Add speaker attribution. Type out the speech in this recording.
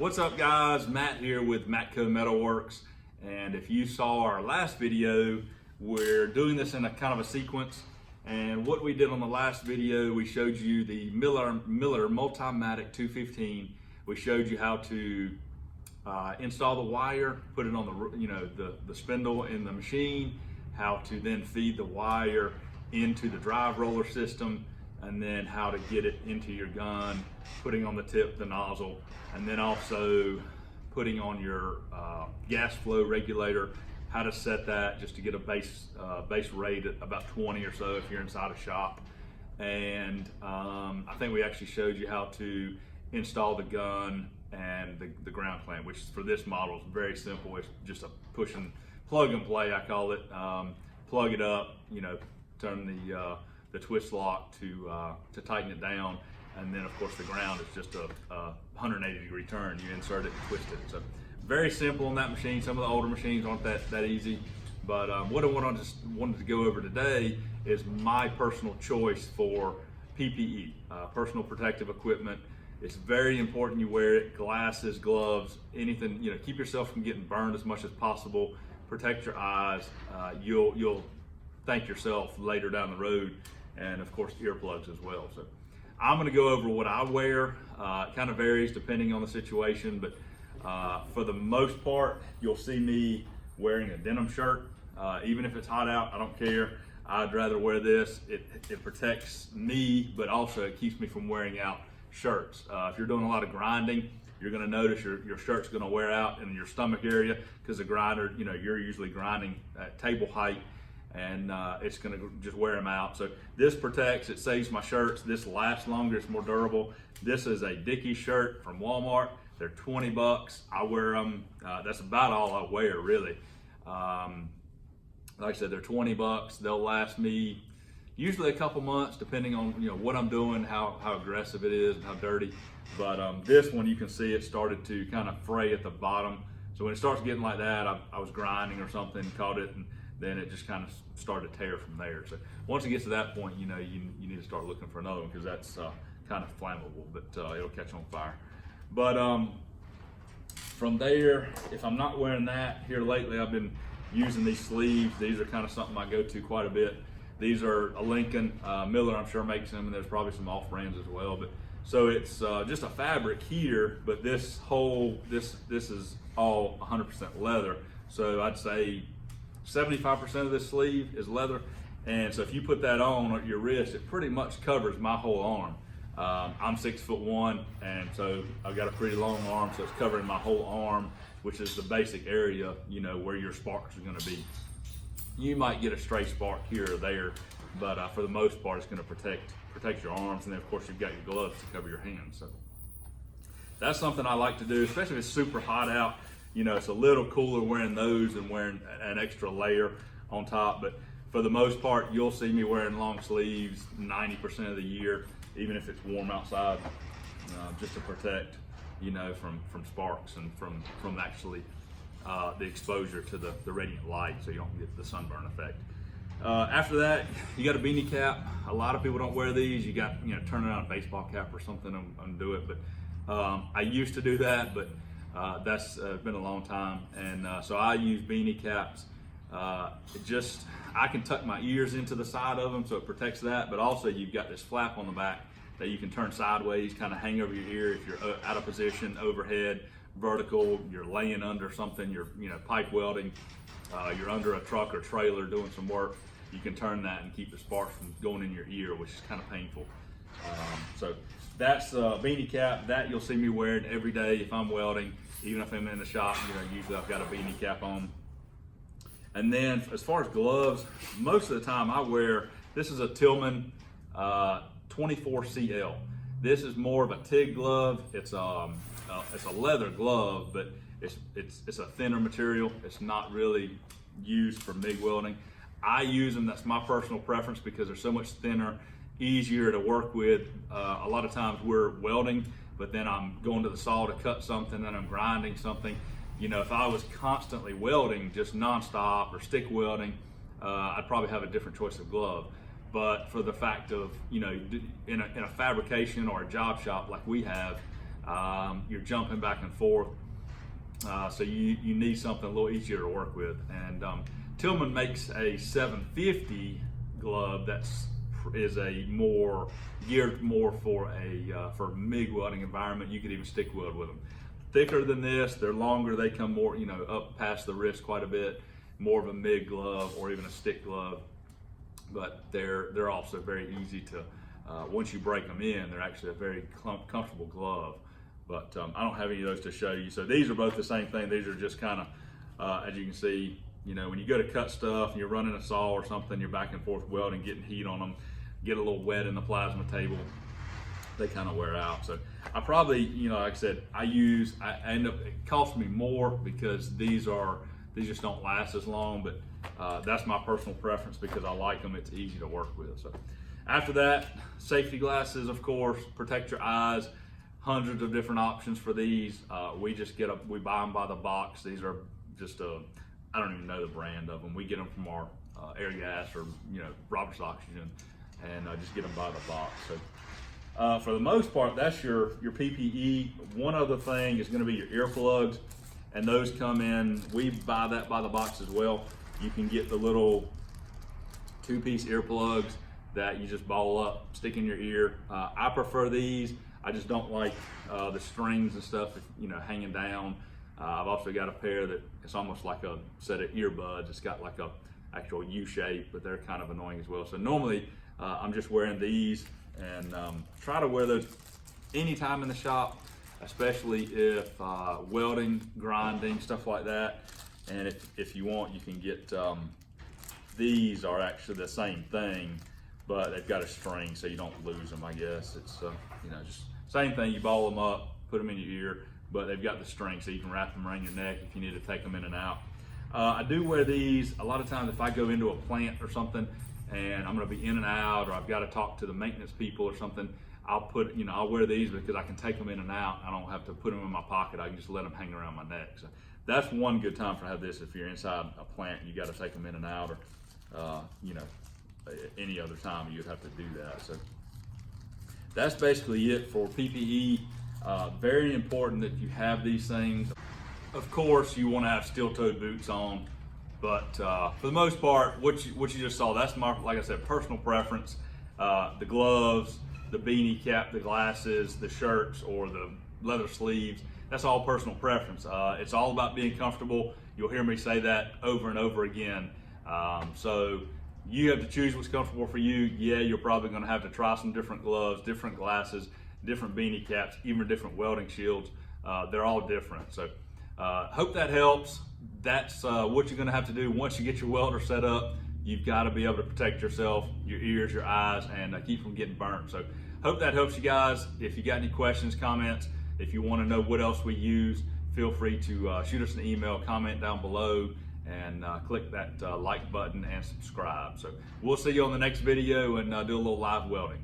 Speaker 1: What's up guys, Matt here with Matco Metalworks, and if you saw our last video, we're doing this in a kind of a sequence. And what we did on the last video, we showed you the Miller Multimatic 215. We showed you how to install the wire, put it on the spindle in the machine, how to then feed the wire into the drive roller system, and then how to get it into your gun, putting on the tip the nozzle, and then also putting on your gas flow regulator, how to set that just to get a base rate at about 20 or so if you're inside a shop. And I think we actually showed you how to install the gun and the ground clamp, which for this model is very simple. It's just a push and plug and play, I call it. Plug it up, turn the twist lock to tighten it down, and then of course the ground is just a 180-degree turn. You insert it and twist it. So very simple on that machine. Some of the older machines aren't that easy, but what I wanted to go over today is my personal choice for PPE, personal protective equipment. It's very important you wear it. Glasses, gloves, anything, keep yourself from getting burned as much as possible. Protect your eyes. You'll thank yourself later down the road, and of course earplugs as well. So I'm going to go over what I wear. It kind of varies depending on the situation, but for the most part, you'll see me wearing a denim shirt. Even if it's hot out, I don't care. I'd rather wear this. It protects me, but also it keeps me from wearing out shirts. If you're doing a lot of grinding, you're going to notice your shirt's going to wear out in your stomach area because the grinder, you're usually grinding at table height, and it's going to just wear them out. So this protects, it saves my shirts. This lasts longer, it's more durable. This is a Dickies shirt from Walmart. They're 20 bucks. I wear them, that's about all I wear really. Like I said, they're 20 bucks. They'll last me usually a couple months depending on what I'm doing, how aggressive it is and how dirty. But this one, you can see it started to kind of fray at the bottom. So when it starts getting like that, I was grinding or something, caught it, and then it just kind of started to tear from there. So once it gets to that point, you need to start looking for another one because that's kind of flammable, but it'll catch on fire. But from there, if I'm not wearing that, here lately I've been using these sleeves. These are kind of something I go to quite a bit. These are a Lincoln. Miller, I'm sure, makes them, and there's probably some off brands as well. But so it's just a fabric here, but this is all 100% leather. So I'd say 75% of this sleeve is leather, and so if you put that on your wrist, it pretty much covers my whole arm. I'm 6'1", and so I've got a pretty long arm, so it's covering my whole arm, which is the basic area, where your sparks are going to be. You might get a stray spark here or there, but for the most part, it's going to protect your arms, and then of course you've got your gloves to cover your hands. So that's something I like to do, especially if it's super hot out. It's a little cooler wearing those than wearing an extra layer on top, but for the most part, you'll see me wearing long sleeves 90% of the year, even if it's warm outside, just to protect, from sparks and from actually the exposure to the radiant light, so you don't get the sunburn effect. After that, you got a beanie cap. A lot of people don't wear these. You got, turn it on a baseball cap or something and do it, but I used to do that, but that's been a long time, and so I use beanie caps. I can tuck my ears into the side of them so it protects that, but also you've got this flap on the back that you can turn sideways, kind of hang over your ear if you're out of position, overhead, vertical, you're laying under something, you're pipe welding, you're under a truck or trailer doing some work. You can turn that and keep the sparks from going in your ear, which is kind of painful. So that's a beanie cap that you'll see me wearing every day if I'm welding, even if I'm in the shop. Usually I've got a beanie cap on. And then as far as gloves, most of the time I wear, this is a Tillman 24CL. This is more of a TIG glove. It's a leather glove, but it's a thinner material. It's not really used for MIG welding. I use them, that's my personal preference because they're so much thinner, easier to work with. A lot of times we're welding, but then I'm going to the saw to cut something and I'm grinding something. If I was constantly welding, just nonstop or stick welding, I'd probably have a different choice of glove. But for the fact of, in a fabrication or a job shop like we have, You're jumping back and forth. So you need something a little easier to work with. And Tillman makes a 750 glove is a more geared more for for MIG welding environment. You could even stick weld with them. Thicker than this, they're longer. They come more, up past the wrist quite a bit. More of a MIG glove or even a stick glove. But they're also very easy to. Once you break them in, they're actually a very comfortable glove. But I don't have any of those to show you. So these are both the same thing. These are just kind of, as you can see, when you go to cut stuff and you're running a saw or something, you're back and forth welding, getting heat on them, get a little wet in the plasma table, they kind of wear out. So I probably, like I said, I end up, it costs me more because these just don't last as long, but that's my personal preference because I like them. It's easy to work with. So after that, safety glasses, of course, protect your eyes. Hundreds of different options for these. We buy them by the box. These are just I don't even know the brand of them. We get them from our Air Gas or Roberts Oxygen, and just get them by the box. So for the most part, that's your PPE. One other thing is going to be your earplugs, and those come in. We buy that by the box as well. You can get the little 2-piece earplugs that you just ball up, stick in your ear. I prefer these. I just don't like the strings and stuff, hanging down. I've also got a pair that it's almost like a set of earbuds. It's got like a actual U shape, but they're kind of annoying as well. So normally I'm just wearing these and try to wear those anytime in the shop, especially if welding, grinding, stuff like that. And if you want, you can get, these are actually the same thing, but they've got a string so you don't lose them, I guess. It's, just same thing. You ball them up, put them in your ear, but they've got the string so you can wrap them around your neck if you need to take them in and out. I do wear these a lot of times if I go into a plant or something and I'm going to be in and out, or I've got to talk to the maintenance people or something. I'll wear these because I can take them in and out. I don't have to put them in my pocket. I can just let them hang around my neck. So that's one good time for have this. If you're inside a plant, you got to take them in and out, or any other time you'd have to do that. So that's basically it for PPE. Very important that you have these things. Of course, you want to have steel-toed boots on, but for the most part, what you just saw, that's my, like I said, personal preference. The gloves, the beanie cap, the glasses, the shirts, or the leather sleeves, that's all personal preference. It's all about being comfortable. You'll hear me say that over and over again. So you have to choose what's comfortable for you. Yeah, you're probably going to have to try some different gloves, different glasses, different beanie caps, even different welding shields. They're all different. So hope that helps. That's what you're going to have to do once you get your welder set up. You've got to be able to protect yourself, your ears, your eyes, and keep from getting burnt. So hope that helps you guys. If you got any questions, comments, if you want to know what else we use, feel free to shoot us an email, comment down below, and click that like button and subscribe. So we'll see you on the next video and do a little live welding.